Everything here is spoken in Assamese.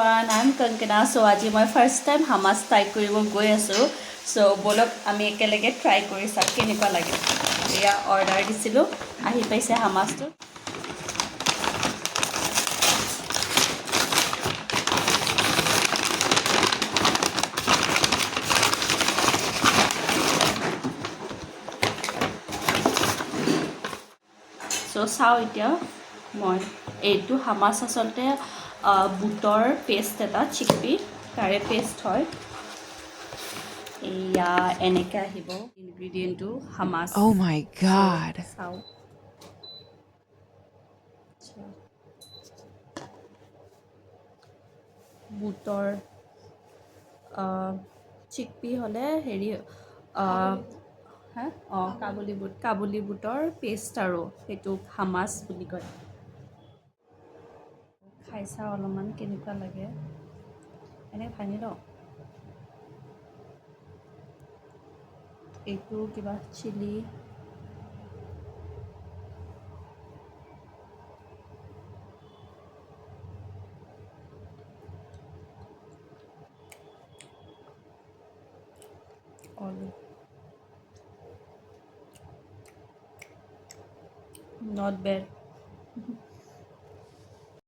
I'm Kankana. So আজি মই ফাৰ্ষ্ট টাইম হামাছ ট্ৰাই কৰিব গৈ আছোঁ চ' ব'লক আমি একেলগে ট্ৰাই কৰি চাওঁ কেনেকুৱা লাগে এয়া অৰ্ডাৰ দিছিলোঁ আহি পাইছে হামাছটো চ' চাওঁ এতিয়া মই এইটো হামাছ আচলতে বুটৰ পেষ্ট এটা চিকপি তাৰে পেষ্ট হয় এয়া এনেকৈ আহিব ইনগ্ৰিডিয়েণ্টটো হামাছ Oh my God. চাওঁ বুটৰ চিকপি হ'লে হেৰি হা অঁ কাবুলী বুটৰ পেষ্ট আৰু সেইটোক হামাছ বুলি কয় খাই চাওঁ অলপমান কেনেকুৱা লাগে এনেকৈ ভাঙি লওঁ এইটো কিবা চিলি olive not bad